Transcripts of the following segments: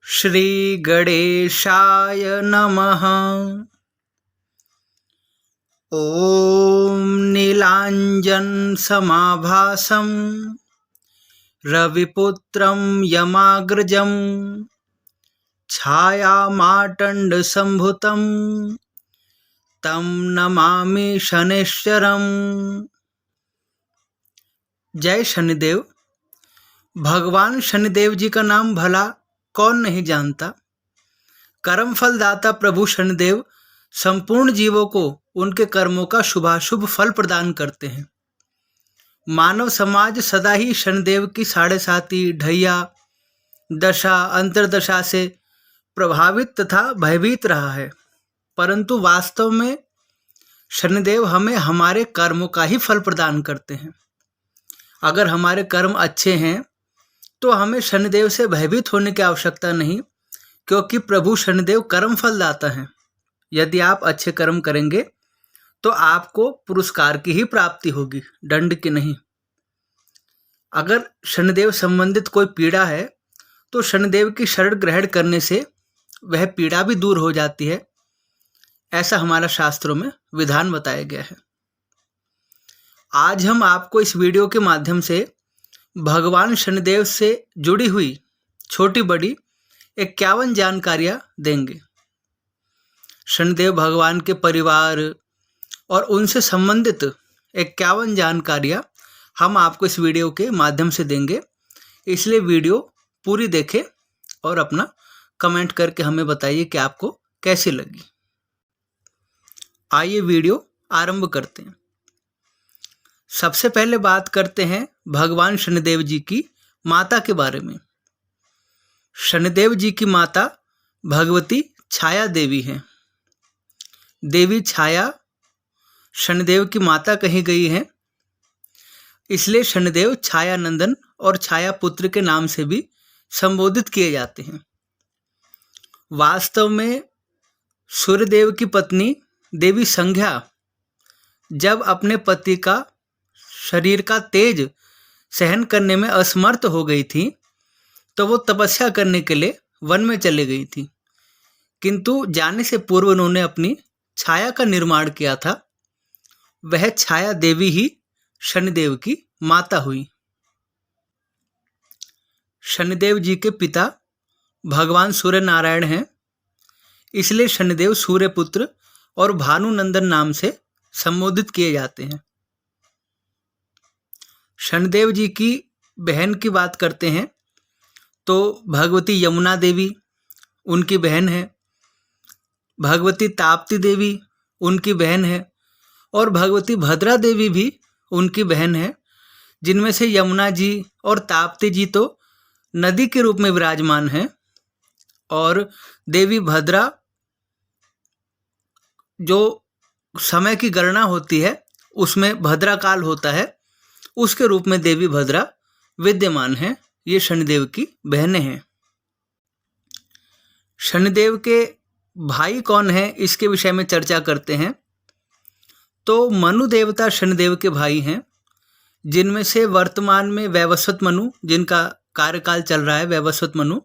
श्री गणेशाय नमः। ॐ नीलाञ्जन समाभासं रविपुत्रं यमाग्रजं छायामार्तण्डसम्भूतं तं नमामि शनैश्चरम्। जय शनिदेव। भगवान शनिदेव जी का नाम भला कौन नहीं जानता। कर्म फलदाता प्रभु शनिदेव संपूर्ण जीवों को उनके कर्मों का शुभाशुभ फल प्रदान करते हैं। मानव समाज सदा ही शनिदेव की साढ़े साती ढैया दशा अंतर्दशा से प्रभावित तथा भयभीत रहा है, परंतु वास्तव में शनिदेव हमें हमारे कर्मों का ही फल प्रदान करते हैं। अगर हमारे कर्म अच्छे हैं तो हमें शनिदेव से भयभीत होने की आवश्यकता नहीं, क्योंकि प्रभु शनिदेव कर्म फलदाता हैं। यदि आप अच्छे कर्म करेंगे तो आपको पुरस्कार की ही प्राप्ति होगी, दंड की नहीं। अगर शनिदेव संबंधित कोई पीड़ा है तो शनिदेव की शरण ग्रहण करने से वह पीड़ा भी दूर हो जाती है। ऐसा हमारा शास्त्रों में विधान बताया गया है। आज हम आपको इस वीडियो के माध्यम से भगवान शनिदेव से जुड़ी हुई छोटी बड़ी 51 जानकारियां देंगे। शनिदेव भगवान के परिवार और उनसे संबंधित 51 जानकारियां हम आपको इस वीडियो के माध्यम से देंगे, इसलिए वीडियो पूरी देखें और अपना कमेंट करके हमें बताइए कि आपको कैसी लगी। आइए वीडियो आरंभ करते हैं। सबसे पहले बात करते हैं भगवान शनिदेव जी की माता के बारे में। शनिदेव जी की माता भगवती छाया देवी हैं। देवी छाया शनिदेव की माता कही गई है, इसलिए शनिदेव छाया नंदन और छाया पुत्र के नाम से भी संबोधित किए जाते हैं। वास्तव में सूर्यदेव की पत्नी देवी संध्या जब अपने पति का शरीर का तेज सहन करने में असमर्थ हो गई थी तो वो तपस्या करने के लिए वन में चली गई थी, किंतु जाने से पूर्व उन्होंने अपनी छाया का निर्माण किया था। वह छाया देवी ही शनिदेव की माता हुई। शनिदेव जी के पिता भगवान सूर्य नारायण हैं, इसलिए शनिदेव सूर्यपुत्र और भानुनंदन नाम से संबोधित किए जाते हैं। शनिदेव जी की बहन की बात करते हैं तो भगवती यमुना देवी उनकी बहन है, भगवती ताप्ती देवी उनकी बहन है और भगवती भद्रा देवी भी उनकी बहन है, जिनमें से यमुना जी और ताप्ती जी तो नदी के रूप में विराजमान हैं और देवी भद्रा जो समय की गणना होती है उसमें भद्रा काल होता है, उसके रूप में देवी भद्रा विद्यमान है। ये शनिदेव की बहनें हैं। शनिदेव के भाई कौन है, इसके विषय में चर्चा करते हैं। तो मनु देवता शनिदेव के भाई हैं, जिनमें से वर्तमान में वैवस्वत मनु, जिनका कार्यकाल चल रहा है वैवस्वत मनु,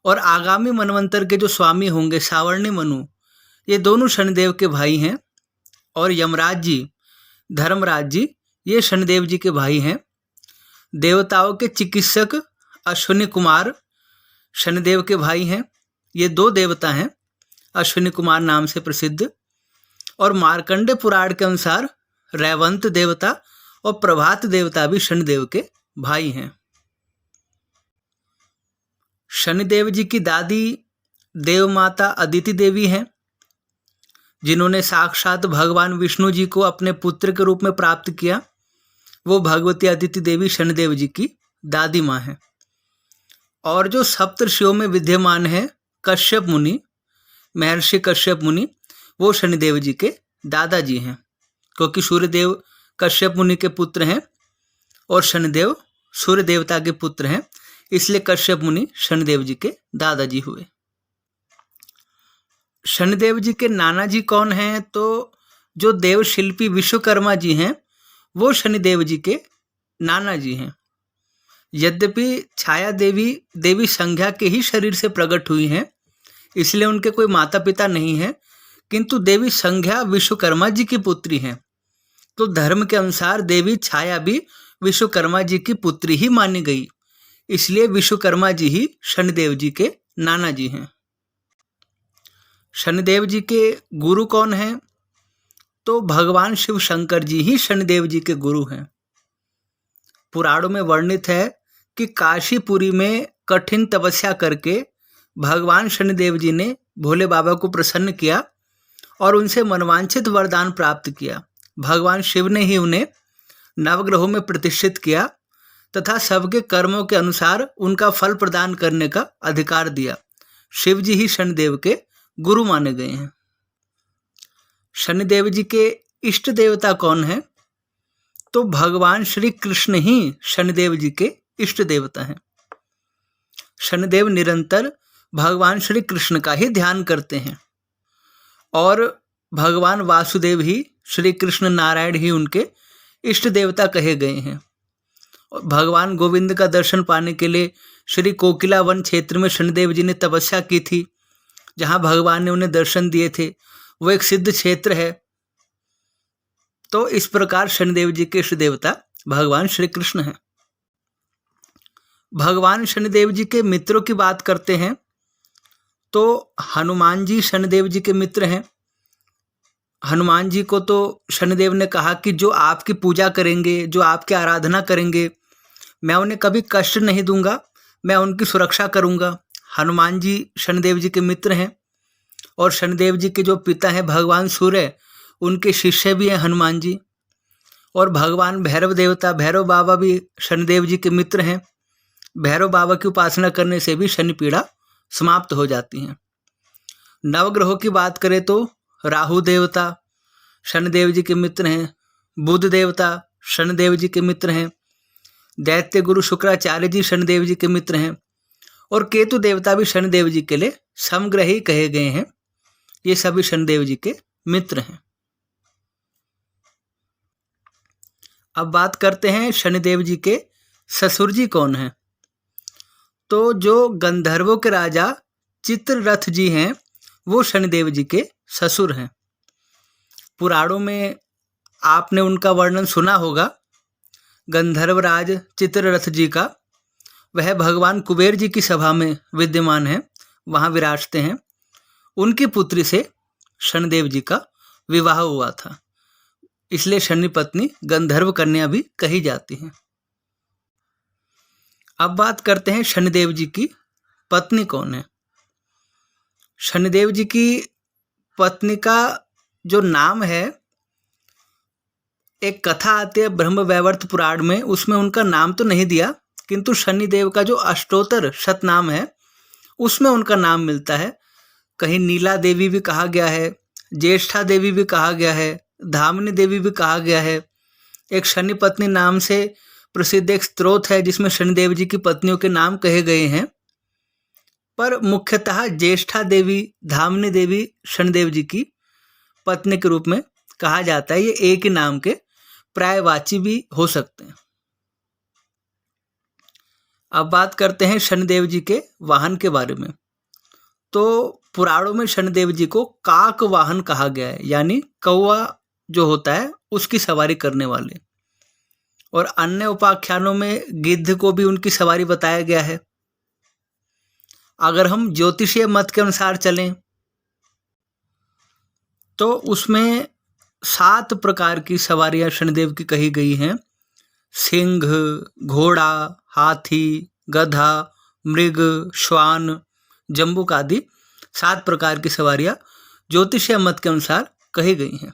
और आगामी मनवंतर के जो स्वामी होंगे सावर्णी मनु, ये दोनों शनिदेव के भाई हैं। और यमराज जी, धर्मराज जी, ये शनिदेव जी के भाई हैं। देवताओं के चिकित्सक अश्विनी कुमार शनिदेव के भाई हैं। ये दो देवता हैं, अश्विनी कुमार नाम से प्रसिद्ध। और मार्कंडे पुराण के अनुसार रैवंत देवता और प्रभात देवता भी शनिदेव के भाई हैं। शनिदेव जी की दादी देवमाता अदिति देवी हैं, जिन्होंने साक्षात भगवान विष्णु जी को अपने पुत्र के रूप में प्राप्त किया। वो भगवती अदिति देवी शनिदेव जी की दादी माँ हैं। और जो सप्तर्षियों में विद्यमान है कश्यप मुनि, महर्षि कश्यप मुनि, वो शनिदेव जी के दादाजी हैं, क्योंकि सूर्यदेव कश्यप मुनि के पुत्र हैं और शनिदेव सूर्य देवता के पुत्र हैं, इसलिए कश्यप मुनि शनिदेव जी के दादाजी हुए। शनिदेव जी के नाना जी कौन हैं, तो जो देव शिल्पी विश्वकर्मा जी हैं वो शनिदेव जी के नाना जी हैं। यद्यपि छाया देवी देवी संज्ञा के ही शरीर से प्रकट हुई हैं, इसलिए उनके कोई माता पिता नहीं हैं, किंतु देवी संज्ञा विश्वकर्मा जी की पुत्री हैं। तो धर्म के अनुसार देवी छाया भी विश्वकर्मा जी की पुत्री ही मानी गई, इसलिए विश्वकर्मा जी ही शनिदेव जी के नाना जी हैं। शनिदेव जी के गुरु कौन हैं? तो भगवान शिव शंकर जी ही शनिदेव जी के गुरु हैं। पुराणों में वर्णित है कि काशीपुरी में कठिन तपस्या करके भगवान शनिदेव जी ने भोले बाबा को प्रसन्न किया और उनसे मनवांछित वरदान प्राप्त किया। भगवान शिव ने ही उन्हें नवग्रहों में प्रतिष्ठित किया तथा सबके कर्मों के अनुसार उनका फल प्रदान करने का अधिकार दिया। शिव जी ही शनिदेव के गुरु माने गए हैं। शनिदेव जी के इष्ट देवता कौन है? तो भगवान श्री कृष्ण ही शनिदेव जी के इष्ट देवता हैं। शनिदेव निरंतर भगवान श्री कृष्ण का ही ध्यान करते हैं और भगवान वासुदेव ही श्री कृष्ण नारायण ही उनके इष्ट देवता कहे गए हैं। और भगवान गोविंद का दर्शन पाने के लिए श्री कोकिला वन क्षेत्र में शनिदेव जी ने तपस्या की थी, जहाँ भगवान ने उन्हें दर्शन दिए थे। वो एक सिद्ध क्षेत्र है। तो इस प्रकार शनिदेव जी के इष्ट देवता भगवान श्री कृष्ण हैं। भगवान शनिदेव जी के मित्रों की बात करते हैं तो हनुमान जी शनिदेव जी के मित्र हैं। हनुमान जी को तो शनिदेव ने कहा कि जो आपकी पूजा करेंगे, जो आपकी आराधना करेंगे, मैं उन्हें कभी कष्ट नहीं दूंगा, मैं उनकी सुरक्षा करूंगा। हनुमान जी शनिदेव जी के मित्र हैं और शनिदेव जी के जो पिता हैं भगवान सूर्य, उनके शिष्य भी हैं हनुमान जी। और भगवान भैरव देवता भैरव बाबा भी शनिदेव जी के मित्र हैं। भैरव बाबा की उपासना करने से भी शनि पीड़ा समाप्त हो जाती हैं। नवग्रहों की बात करें तो राहु देवता शनिदेव जी के मित्र हैं, बुध देवता शनिदेव जी के मित्र हैं, दैत्य गुरु शुक्राचार्य जी शनिदेव जी के मित्र हैं और केतु देवता भी शनिदेव जी के लिए समग्रही कहे गए हैं। ये सभी शनिदेव जी के मित्र हैं। अब बात करते हैं शनिदेव जी के ससुर जी कौन हैं। तो जो गंधर्वों के राजा चित्ररथ जी हैं, वो शनिदेव जी के ससुर हैं। पुराणों में आपने उनका वर्णन सुना होगा। गंधर्वराज चित्ररथ जी का वह भगवान कुबेर जी की सभा में विद्यमान है, वहाँ विराजते हैं। उनकी पुत्री से शनिदेव जी का विवाह हुआ था, इसलिए शनि पत्नी गंधर्व कन्या भी कही जाती हैं। अब बात करते हैं शनिदेव जी की पत्नी कौन है। शनिदेव जी की पत्नी का जो नाम है, एक कथा आती है ब्रह्मवैवर्त पुराण में, उसमें उनका नाम तो नहीं दिया, किंतु शनिदेव का जो अष्टोत्तर शतनाम है उसमें उनका नाम मिलता है। कहीं नीला देवी भी कहा गया है, ज्येष्ठा देवी भी कहा गया है, धामिनी देवी भी कहा गया है। एक शनि पत्नी नाम से प्रसिद्ध एक स्त्रोत है जिसमें शनिदेव जी की पत्नियों के नाम कहे गए हैं, पर मुख्यतः ज्येष्ठा देवी धामिनी देवी शनिदेव जी की पत्नी के रूप में कहा जाता है। ये एक ही नाम के पर्यायवाची भी हो सकते हैं। अब बात करते हैं शनिदेव जी के वाहन के बारे में। तो पुराणों में शनिदेव जी को काक वाहन कहा गया है, यानी कौवा जो होता है उसकी सवारी करने वाले। और अन्य उपाख्यानों में गिद्ध को भी उनकी सवारी बताया गया है। अगर हम ज्योतिषीय मत के अनुसार चलें तो उसमें 7 प्रकार की सवारियां शनिदेव की कही गई हैं। सिंह, घोड़ा, हाथी, गधा, मृग, श्वान, जंबूक आदि 7 प्रकार की सवारियां ज्योतिषीय मत के अनुसार कही गई हैं।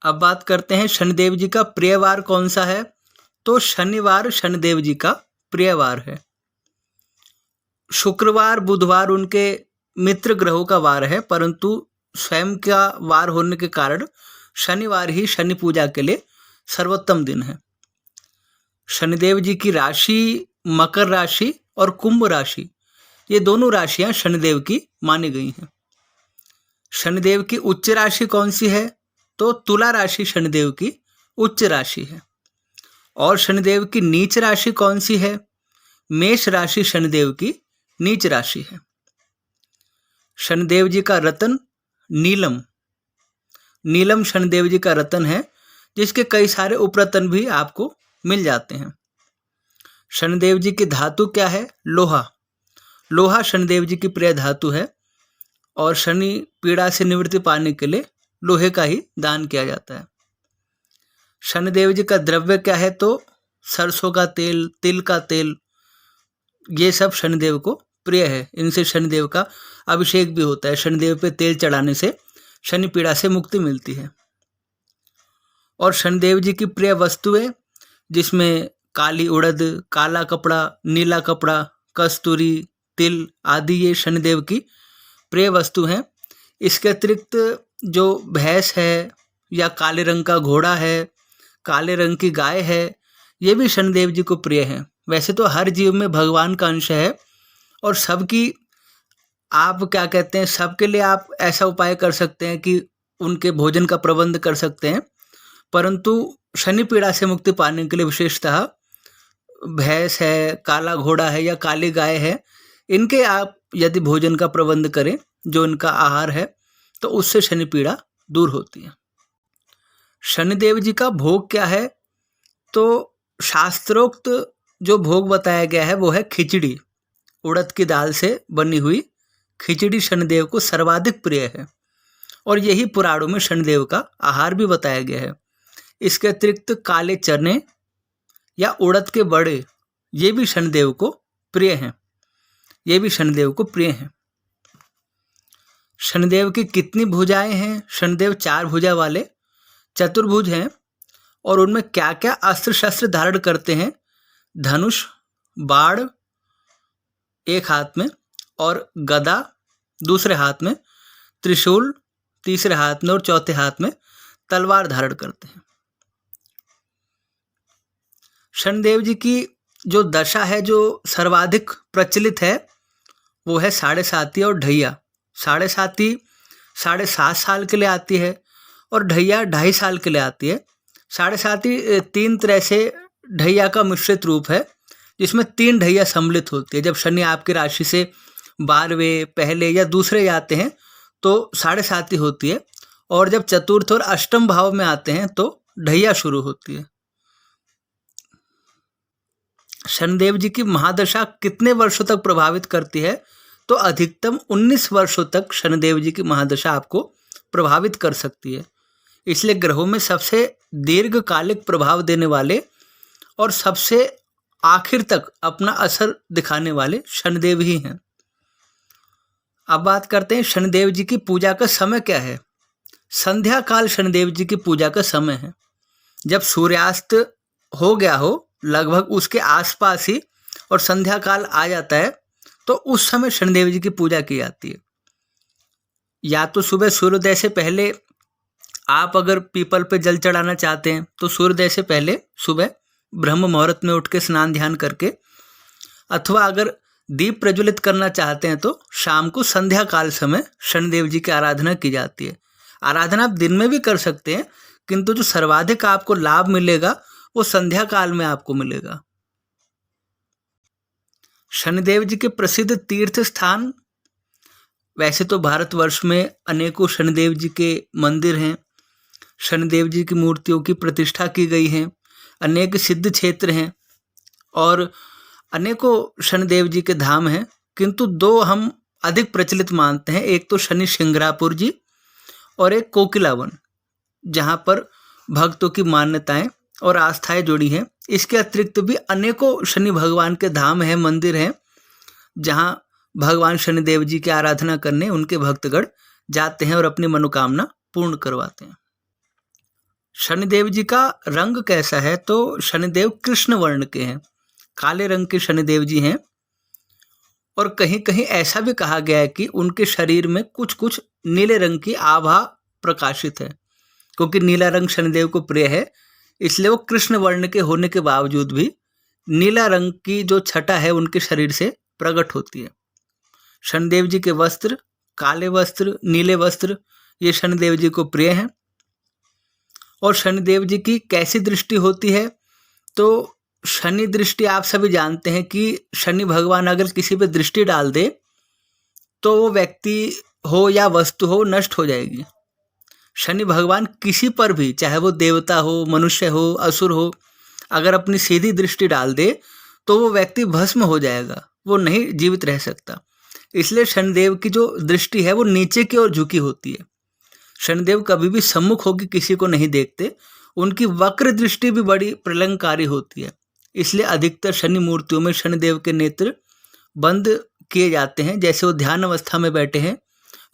अब बात करते हैं शनिदेव जी का प्रिय वार कौन सा है। तो शनिवार शनिदेव जी का प्रिय वार है। शुक्रवार बुधवार उनके मित्र ग्रहों का वार है, परंतु स्वयं का वार होने के कारण शनिवार ही शनि पूजा के लिए सर्वोत्तम दिन है। शनिदेव जी की राशि मकर राशि और कुंभ राशि, ये दोनों राशियां शनिदेव की मानी गई हैं। शनिदेव की उच्च राशि कौन सी है। तो तुला राशि शनिदेव की उच्च राशि है। और शनिदेव की नीच राशि कौन सी है? मेष राशि शनिदेव की नीच राशि है। शनिदेव जी का रत्न नीलम, नीलम शनिदेव जी का रत्न है, जिसके कई सारे उपरत्न भी आपको मिल जाते हैं। शनिदेव जी की धातु क्या है? लोहा, लोहा शनिदेव जी की प्रिय धातु है और शनि पीड़ा से निवृत्ति पाने के लिए लोहे का ही दान किया जाता है। शनिदेव जी का द्रव्य क्या है? तो सरसों का तेल, तिल का तेल, ये सब शनिदेव को प्रिय है। इनसे शनिदेव का अभिषेक भी होता है। शनिदेव पे तेल चढ़ाने से शनि पीड़ा से मुक्ति मिलती है। और शनिदेव जी की प्रिय वस्तुएं, जिसमें काली उड़द, काला कपड़ा, नीला कपड़ा, कस्तूरी, तिल आदि ये शनिदेव की प्रिय वस्तु हैं। इसके अतिरिक्त जो भैंस है या काले रंग का घोड़ा है, काले रंग की गाय है, ये भी शनिदेव जी को प्रिय है। वैसे तो हर जीव में भगवान का अंश है और सबकी आप क्या कहते हैं, सबके लिए आप ऐसा उपाय कर सकते हैं कि उनके भोजन का प्रबंध कर सकते हैं, परंतु शनि पीड़ा से मुक्ति पाने के लिए विशेषतः भैंस है, काला घोड़ा है या काली गाय है, इनके आप यदि भोजन का प्रबंध करें, जो इनका आहार है, तो उससे शनि पीड़ा दूर होती है। शनिदेव जी का भोग क्या है? तो शास्त्रोक्त जो भोग बताया गया है वो है खिचड़ी। उड़द की दाल से बनी हुई खिचड़ी शनिदेव को सर्वाधिक प्रिय है और यही पुराणों में शनिदेव का आहार भी बताया गया है। इसके अतिरिक्त काले चने या उड़द के बड़े, ये भी शनिदेव को प्रिय हैं, ये भी शनिदेव को प्रिय हैं। शनिदेव की कितनी भुजाएं हैं? शनिदेव 4 भुजा वाले चतुर्भुज हैं और उनमें क्या क्या अस्त्र शस्त्र धारण करते हैं? धनुष, बाण एक हाथ में और गदा दूसरे हाथ में, त्रिशूल तीसरे हाथ में और चौथे हाथ में तलवार धारण करते हैं। शनिदेव जी की जो दशा है जो सर्वाधिक प्रचलित है वो है 7.5 और ढैया। 7.5 7.5 साल के लिए आती है और ढैया 2.5 साल के लिए आती है। 7.5 3 तरह से ढैया का मिश्रित रूप है, जिसमें 3 ढैया सम्मिलित होती है। जब शनि आपकी राशि से 12वें, पहले या दूसरे आते हैं तो 7.5 होती है और जब चतुर्थ और अष्टम भाव में आते हैं तो ढैया शुरू होती है। शनिदेव जी की महादशा कितने वर्षों तक प्रभावित करती है? तो अधिकतम 19 वर्षों तक शनिदेव जी की महादशा आपको प्रभावित कर सकती है। इसलिए ग्रहों में सबसे दीर्घकालिक प्रभाव देने वाले और सबसे आखिर तक अपना असर दिखाने वाले शनिदेव ही हैं। अब बात करते हैं शनिदेव जी की पूजा का समय क्या है। संध्या काल शनिदेव जी की पूजा का समय है। जब सूर्यास्त हो गया हो लगभग उसके आसपास ही और संध्या काल आ जाता है तो उस समय शनिदेव जी की पूजा की जाती है। या तो सुबह सूर्योदय से पहले आप अगर पीपल पे जल चढ़ाना चाहते हैं तो सूर्योदय से पहले सुबह ब्रह्म मुहूर्त में उठ के स्नान ध्यान करके, अथवा अगर दीप प्रज्वलित करना चाहते हैं तो शाम को संध्या काल समय शनिदेव जी की आराधना की जाती है। आराधना आप दिन में भी कर सकते हैं, किंतु जो सर्वाधिक आपको लाभ मिलेगा वो संध्या काल में आपको मिलेगा। शनिदेव जी के प्रसिद्ध तीर्थ स्थान, वैसे तो भारतवर्ष में अनेकों शनिदेव जी के मंदिर हैं, शनिदेव जी की मूर्तियों की प्रतिष्ठा की गई है, अनेक सिद्ध क्षेत्र हैं और अनेकों शनिदेव जी के धाम हैं, किंतु 2 हम अधिक प्रचलित मानते हैं। एक तो शनि शिंगरापुर जी और एक कोकिलावन, जहाँ पर भक्तों की मान्यताएं और आस्थाएं जुड़ी हैं। इसके अतिरिक्त भी अनेकों शनि भगवान के धाम हैं, मंदिर हैं, जहाँ भगवान शनिदेव जी की आराधना करने उनके भक्तगण जाते हैं और अपनी मनोकामना पूर्ण करवाते हैं। शनिदेव जी का रंग कैसा है? तो शनिदेव कृष्ण वर्ण के हैं, काले रंग के शनिदेव जी हैं और कहीं कहीं ऐसा भी कहा गया है कि उनके शरीर में कुछ कुछ नीले रंग की आभा प्रकाशित है। क्योंकि नीला रंग शनिदेव को प्रिय है, इसलिए वो कृष्ण वर्ण के होने के बावजूद भी नीला रंग की जो छटा है उनके शरीर से प्रकट होती है। शनिदेव जी के वस्त्र, काले वस्त्र, नीले वस्त्र, ये शनिदेव जी को प्रिय हैं। और शनिदेव जी की कैसी दृष्टि होती है? तो शनि दृष्टि आप सभी जानते हैं कि शनि भगवान अगर किसी पे दृष्टि डाल दे तो वो व्यक्ति हो या वस्तु हो नष्ट हो जाएगी। शनि भगवान किसी पर भी, चाहे वो देवता हो, मनुष्य हो, असुर हो, अगर अपनी सीधी दृष्टि डाल दे तो वो व्यक्ति भस्म हो जाएगा, वो नहीं जीवित रह सकता। इसलिए शनिदेव की जो दृष्टि है वो नीचे की ओर झुकी होती है। शनिदेव कभी भी सम्मुख होकर किसी को नहीं देखते, उनकी वक्र दृष्टि भी बड़ी प्रलंकारी होती है। इसलिए अधिकतर शनि मूर्तियों में शनिदेव के नेत्र बंद किए जाते हैं, जैसे वो ध्यान अवस्था में बैठे हैं,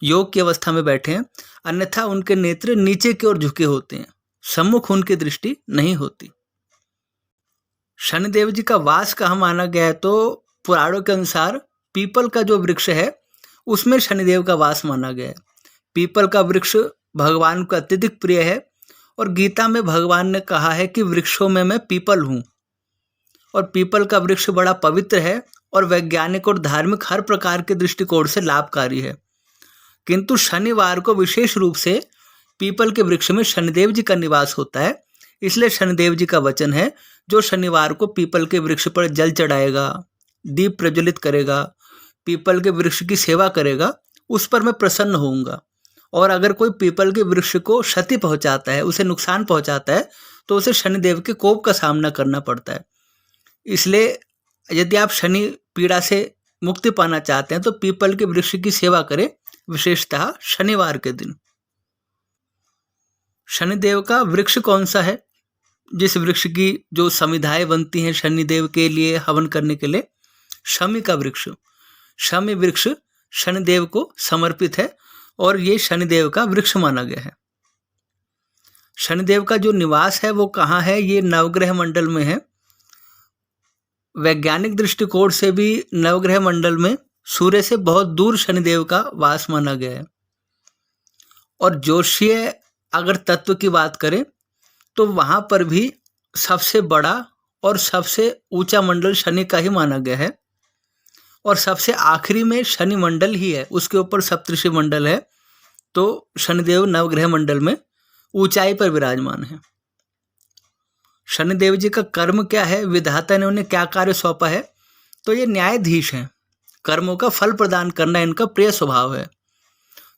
योग की अवस्था में बैठे हैं, अन्यथा उनके नेत्र नीचे की ओर झुके होते हैं, सम्मुख उनकी दृष्टि नहीं होती। शनिदेव जी का वास कहाँ माना गया है? तो पुराणों के अनुसार पीपल का जो वृक्ष है उसमें शनिदेव का वास माना गया है। पीपल का वृक्ष भगवान को अत्यधिक प्रिय है और गीता में भगवान ने कहा है कि वृक्षों में मैं पीपल हूँ। और पीपल का वृक्ष बड़ा पवित्र है और वैज्ञानिक और धार्मिक हर प्रकार के दृष्टिकोण से लाभकारी है। किंतु शनिवार को विशेष रूप से पीपल के वृक्ष में शनिदेव जी का निवास होता है। इसलिए शनिदेव जी का वचन है, जो शनिवार को पीपल के वृक्ष पर जल चढ़ाएगा, दीप प्रज्वलित करेगा, पीपल के वृक्ष की सेवा करेगा, उस पर मैं प्रसन्न होऊंगा। और अगर कोई पीपल के वृक्ष को क्षति पहुंचाता है, उसे नुकसान पहुंचाता है, तो उसे शनिदेव के कोप का सामना करना पड़ता है। इसलिए यदि आप शनि पीड़ा से मुक्ति पाना चाहते हैं तो पीपल के वृक्ष की सेवा करें, विशेषतः शनिवार के दिन। शनिदेव का वृक्ष कौन सा है? जिस वृक्ष की जो समिधाएं बनती हैं शनिदेव के लिए हवन करने के लिए, शमी का वृक्ष। शमी वृक्ष शनिदेव को समर्पित है और ये शनिदेव का वृक्ष माना गया है। शनिदेव का जो निवास है वो कहाँ है? ये नवग्रह मंडल में है। वैज्ञानिक दृष्टिकोण से भी नवग्रह मंडल में सूर्य से बहुत दूर शनिदेव का वास माना गया है। और ज्योतिषीय अगर तत्व की बात करें तो वहाँ पर भी सबसे बड़ा और सबसे ऊंचा मंडल शनि का ही माना गया है। और सबसे आखिरी में शनि मंडल ही है, उसके ऊपर सप्तऋषि मंडल है। तो शनिदेव नवग्रह मंडल में ऊंचाई पर विराजमान है। शनिदेव जी का कर्म क्या है? विधाता ने उन्हें क्या कार्य सौंपा है? तो ये न्यायाधीश हैं। कर्मों का फल प्रदान करना इनका प्रिय स्वभाव है।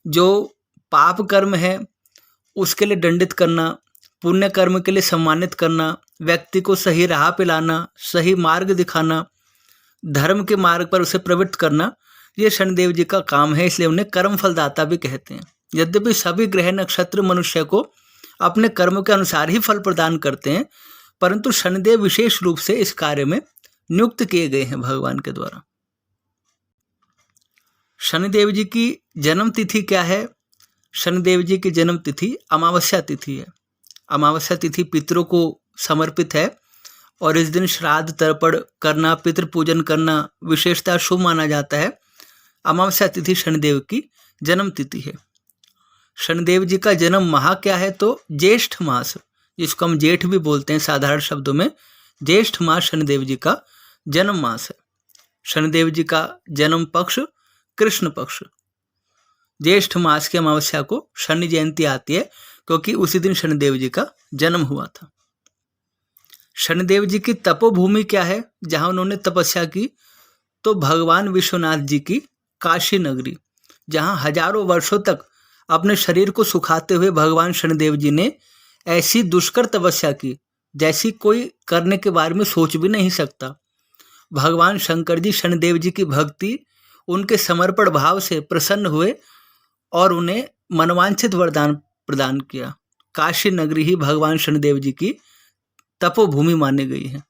जो पाप कर्म है उसके लिए दंडित करना, पुण्य कर्म के लिए सम्मानित करना, व्यक्ति को सही राह पे लाना, सही मार्ग दिखाना, धर्म के मार्ग पर उसे प्रवृत्त करना, ये शनिदेव जी का काम है। इसलिए उन्हें कर्म फलदाता भी कहते हैं। यद्यपि सभी ग्रह नक्षत्र मनुष्य को अपने कर्म के अनुसार ही फल प्रदान करते हैं, परंतु शनिदेव विशेष रूप से इस कार्य में नियुक्त किए गए हैं भगवान के द्वारा। शनिदेव जी की जन्म तिथि क्या है? शनिदेव जी की जन्म तिथि अमावस्या तिथि है। अमावस्या तिथि पितरों को समर्पित है और इस दिन श्राद्ध तर्पण करना, पितृ पूजन करना विशेषतः शुभ माना जाता है। अमावस्या तिथि शनिदेव की जन्म तिथि है। शनिदेव जी का जन्म माह क्या है? तो ज्येष्ठ मास, जिसको हम जेठ भी बोलते हैं साधारण शब्दों में, ज्येष्ठ मास शनिदेव जी का जन्म मास है। शनिदेव जी का जन्म पक्ष कृष्ण पक्ष, ज्येष्ठ मास की अमावस्या को शनि जयंती आती है, क्योंकि उसी दिन शनिदेव जी का जन्म हुआ था। शनिदेव जी की तपोभूमि क्या है जहां उन्होंने तपस्या की? तो भगवान विश्वनाथ जी की काशी नगरी, जहां हजारों वर्षों तक अपने शरीर को सुखाते हुए भगवान शनिदेव जी ने ऐसी दुष्कर तपस्या की जैसी कोई करने के बारे में सोच भी नहीं सकता। भगवान शंकर जी शनिदेव जी की भक्ति, उनके समर्पण भाव से प्रसन्न हुए और उन्हें मनवांछित वरदान प्रदान किया। काशी नगरी ही भगवान शनिदेव जी की तपोभूमि मानी गई है।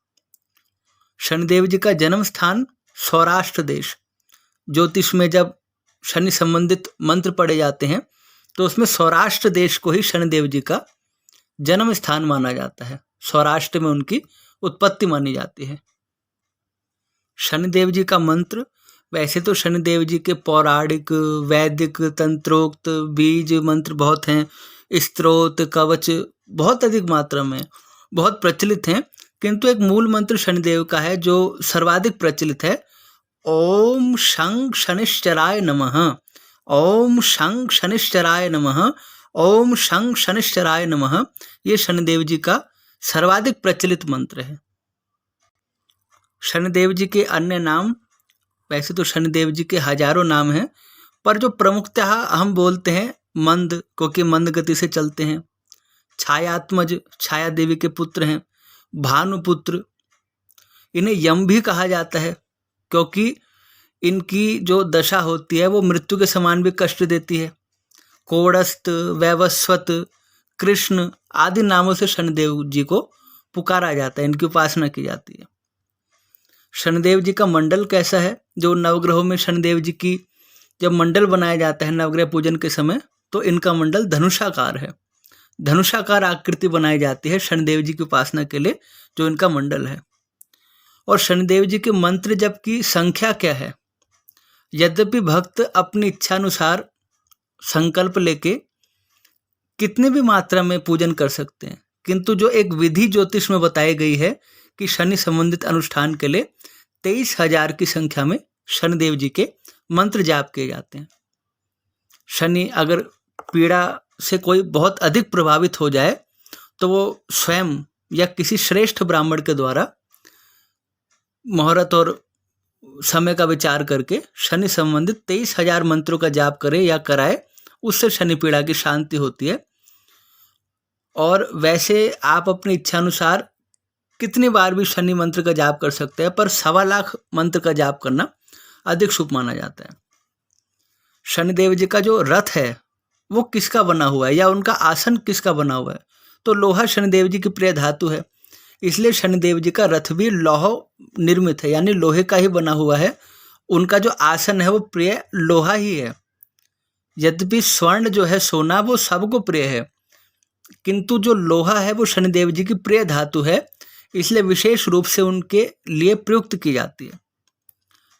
शनिदेव जी का जन्म स्थान सौराष्ट्र देश। ज्योतिष में जब शनि संबंधित मंत्र पढ़े जाते हैं तो उसमें सौराष्ट्र देश को ही शनिदेव जी का जन्म स्थान माना जाता है। सौराष्ट्र में उनकी उत्पत्ति मानी जाती है। शनिदेव जी का मंत्र, वैसे तो शनिदेव जी के पौराणिक, वैदिक, तंत्रोक्त, बीज मंत्र बहुत हैं, स्तोत्र, कवच बहुत अधिक मात्रा में बहुत प्रचलित हैं, किंतु एक मूल मंत्र शनिदेव का है जो सर्वाधिक प्रचलित है। ओम शं शनिश्चराय नमः, ओम शं शनिश्चराय नमः, ओम शं शनिश्चराय नमः। ये शनिदेव जी का सर्वाधिक प्रचलित मंत्र है। शनिदेव जी के अन्य नाम, वैसे तो शनिदेव जी के हजारों नाम हैं, पर जो प्रमुखतः हम बोलते हैं मंद, क्योंकि मंद गति से चलते हैं। छायात्मज, छाया देवी के पुत्र हैं। भानुपुत्र, इन्हें यम भी कहा जाता है, क्योंकि इनकी जो दशा होती है वो मृत्यु के समान भी कष्ट देती है। कोड़स्थ, वैवस्वत, कृष्ण आदि नामों से शनिदेव जी को पुकारा जाता है, इनकी उपासना की जाती है। शनिदेव जी का मंडल कैसा है? जो नवग्रहों में शनिदेव जी की जब मंडल बनाया जाता है नवग्रह पूजन के समय, तो इनका मंडल धनुषाकार है। धनुषाकार आकृति बनाई जाती है शनिदेव जी की उपासना के लिए, जो इनका मंडल है। और शनिदेव जी के मंत्र जप की संख्या क्या है? यद्यपि भक्त अपनी इच्छानुसार संकल्प लेके कितने भी मात्रा में पूजन कर सकते हैं, किंतु जो एक विधि ज्योतिष में बताई गई है कि शनि संबंधित अनुष्ठान के लिए 23,000 की संख्या में शनिदेव जी के मंत्र जाप किए जाते हैं। शनि अगर पीड़ा से कोई बहुत अधिक प्रभावित हो जाए तो वो स्वयं या किसी श्रेष्ठ ब्राह्मण के द्वारा मुहूर्त और समय का विचार करके शनि संबंधित 23,000 मंत्रों का जाप करे या कराए, उससे शनि पीड़ा की शांति होती है। और वैसे आप अपनी इच्छानुसार कितनी बार भी शनि मंत्र का जाप कर सकते हैं, पर 1.25 लाख मंत्र का जाप करना अधिक शुभ माना जाता है। शनिदेव जी का जो रथ है वो किसका बना हुआ है या उनका आसन किसका बना हुआ है? तो लोहा शनिदेव जी की प्रिय धातु है, इसलिए शनिदेव जी का रथ भी लौह निर्मित है, यानी लोहे का ही बना हुआ है। उनका जो आसन है वो प्रिय लोहा ही है। यद्यपि स्वर्ण जो है, सोना, वो सबको प्रिय है, किंतु जो लोहा है वो शनिदेव जी की प्रिय धातु है, इसलिए विशेष रूप से उनके लिए प्रयुक्त की जाती है।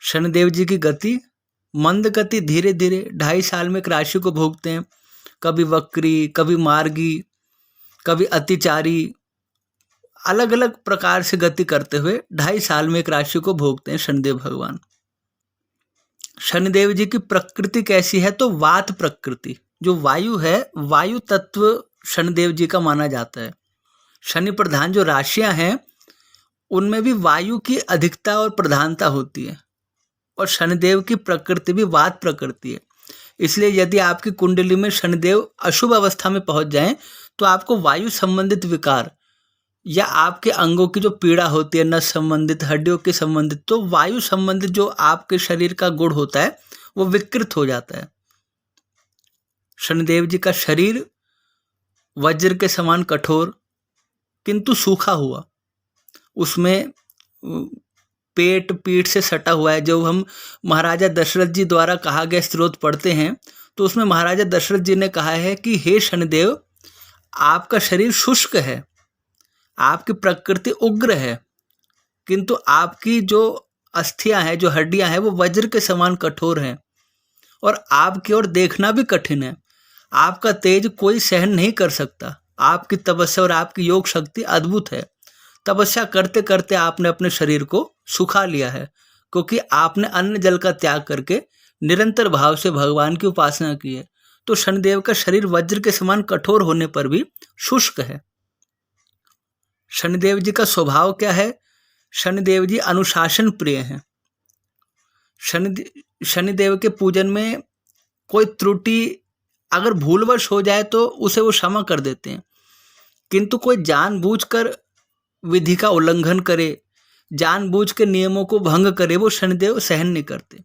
शनिदेव जी की गति मंद गति, धीरे धीरे 2.5 साल में एक राशि को भोगते हैं। कभी वक्री, कभी मार्गी, कभी अतिचारी, अलग अलग प्रकार से गति करते हुए 2.5 साल में एक राशि को भोगते हैं शनिदेव भगवान। शनिदेव जी की प्रकृति कैसी है? तो वात प्रकृति, जो वायु है, वायु तत्व शनिदेव जी का माना जाता है। शनि प्रधान जो राशियां हैं उनमें भी वायु की अधिकता और प्रधानता होती है, और शनिदेव की प्रकृति भी वात प्रकृति है। इसलिए यदि आपकी कुंडली में शनिदेव अशुभ अवस्था में पहुंच जाएं तो आपको वायु संबंधित विकार या आपके अंगों की जो पीड़ा होती है, नस संबंधित, हड्डियों के संबंधित, तो वायु संबंधित जो आपके शरीर का गुण होता है वो विकृत हो जाता है। शनिदेव जी का शरीर वज्र के समान कठोर किंतु सूखा हुआ, उसमें पेट पीठ से सटा हुआ है। जो हम महाराजा दशरथ जी द्वारा कहा गया स्त्रोत पढ़ते हैं तो उसमें महाराजा दशरथ जी ने कहा है कि हे शनिदेव, आपका शरीर शुष्क है, आपकी प्रकृति उग्र है, किंतु आपकी जो अस्थियां हैं, जो हड्डियां हैं, वो वज्र के समान कठोर हैं, और आपकी ओर देखना भी कठिन है। आपका तेज कोई सहन नहीं कर सकता। आपकी तपस्या और आपकी योग शक्ति अद्भुत है। तपस्या करते करते आपने अपने शरीर को सुखा लिया है, क्योंकि आपने अन्न जल का त्याग करके निरंतर भाव से भगवान की उपासना की है। तो शनिदेव का शरीर वज्र के समान कठोर होने पर भी शुष्क है। शनिदेव जी का स्वभाव क्या है? शनिदेव जी अनुशासन प्रिय हैं। शनिदेव के पूजन में कोई त्रुटि अगर भूलवश हो जाए तो उसे वो क्षमा कर देते हैं, किंतु कोई जानबूझकर विधि का उल्लंघन करे, जानबूझ के नियमों को भंग करे, वो शनिदेव सहन नहीं करते।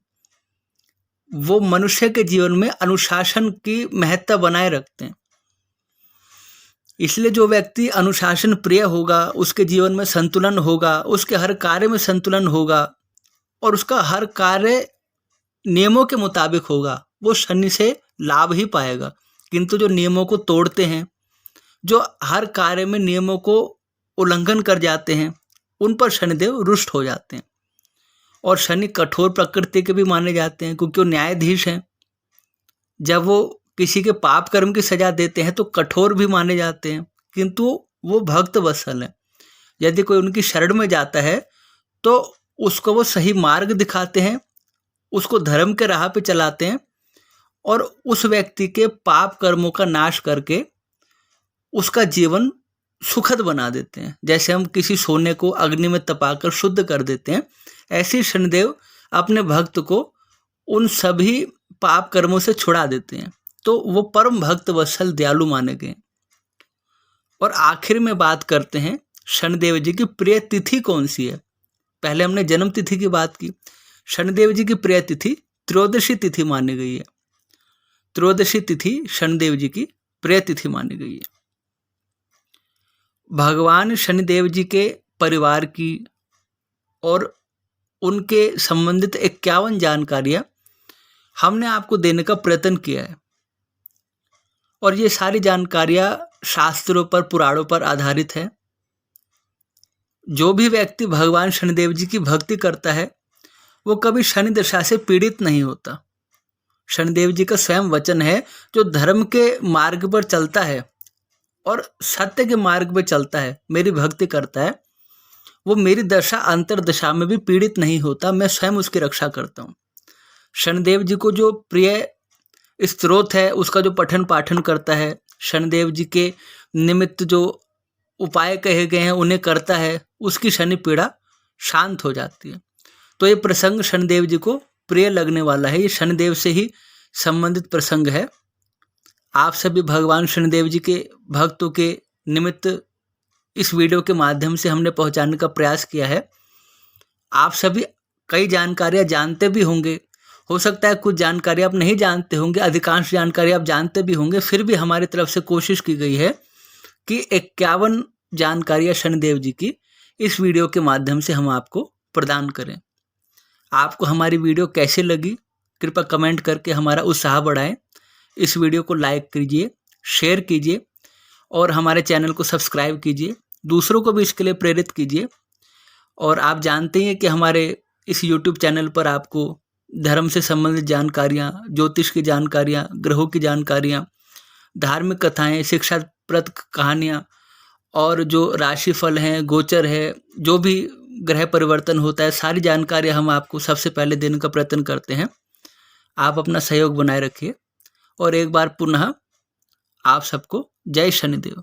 वो मनुष्य के जीवन में अनुशासन की महत्ता बनाए रखते हैं। इसलिए जो व्यक्ति अनुशासन प्रिय होगा उसके जीवन में संतुलन होगा, उसके हर कार्य में संतुलन होगा और उसका हर कार्य नियमों के मुताबिक होगा, वो शनि से लाभ ही पाएगा। किंतु जो नियमों को तोड़ते हैं, जो हर कार्य में नियमों को उल्लंघन कर जाते हैं, उन पर शनिदेव रुष्ट हो जाते हैं। और शनि कठोर प्रकृति के भी माने जाते हैं, क्योंकि वो न्यायाधीश हैं। जब वो किसी के पाप कर्म की सजा देते हैं तो कठोर भी माने जाते हैं, किंतु वो भक्त वत्सल हैं। यदि कोई उनकी शरण में जाता है तो उसको वो सही मार्ग दिखाते हैं, उसको धर्म के राह पे चलाते हैं और उस व्यक्ति के पाप कर्मों का नाश करके उसका जीवन सुखद बना देते हैं। जैसे हम किसी सोने को अग्नि में तपाकर शुद्ध कर देते हैं, ऐसे ही शनिदेव अपने भक्त को उन सभी पाप कर्मों से छुड़ा देते हैं। तो वो परम भक्त वत्सल दयालु माने गए। और आखिर में बात करते हैं शनिदेव जी की प्रिय तिथि कौन सी है। पहले हमने जन्म तिथि की बात की। शनिदेव जी की प्रिय तिथि त्रयोदशी तिथि मानी गई है। त्रयोदशी तिथि शनिदेव जी की प्रिय तिथि मानी गई है। भगवान शनिदेव जी के परिवार की और उनके संबंधित 51 जानकारियां हमने आपको देने का प्रयत्न किया है। और ये सारी जानकारियां शास्त्रों पर, पुराणों पर आधारित है। जो भी व्यक्ति भगवान शनिदेव जी की भक्ति करता है वो कभी शनि दशा से पीड़ित नहीं होता। शनिदेव जी का स्वयं वचन है, जो धर्म के मार्ग पर चलता है और सत्य के मार्ग पर चलता है, मेरी भक्ति करता है, वो मेरी दशा अंतर दशा में भी पीड़ित नहीं होता। मैं स्वयं उसकी रक्षा करता हूँ। शनिदेव जी को जो प्रिय स्त्रोत है उसका जो पठन पाठन करता है, शनिदेव जी के निमित्त जो उपाय कहे गए हैं उन्हें करता है, उसकी शनि पीड़ा शांत हो जाती है। तो ये प्रसंग शनिदेव जी को प्रिय लगने वाला है। ये शनिदेव से ही संबंधित प्रसंग है। आप सभी भगवान शनिदेव जी के भक्तों के निमित्त इस वीडियो के माध्यम से हमने पहुंचाने का प्रयास किया है। आप सभी कई जानकारियां जानते भी होंगे, हो सकता है कुछ जानकारी आप नहीं जानते होंगे, अधिकांश जानकारी आप जानते भी होंगे। फिर भी हमारी तरफ से कोशिश की गई है कि 51 जानकारियां शनिदेव जी की इस वीडियो के माध्यम से हम आपको प्रदान करें। आपको हमारी वीडियो कैसे लगी कृपया कमेंट करके हमारा उत्साह बढ़ाएं। इस वीडियो को लाइक कीजिए, शेयर कीजिए और हमारे चैनल को सब्सक्राइब कीजिए। दूसरों को भी इसके लिए प्रेरित कीजिए। और आप जानते हैं कि हमारे इस YouTube चैनल पर आपको धर्म से संबंधित जानकारियाँ, ज्योतिष की जानकारियाँ, ग्रहों की जानकारियाँ, धार्मिक कथाएँ, शिक्षाप्रद कहानियाँ और जो राशिफल हैं, गोचर है, जो भी ग्रह परिवर्तन होता है, सारी जानकारियाँ हम आपको सबसे पहले देने का प्रयत्न करते हैं। आप अपना सहयोग बनाए रखिए और एक बार पुनः आप सबको जय शनिदेव।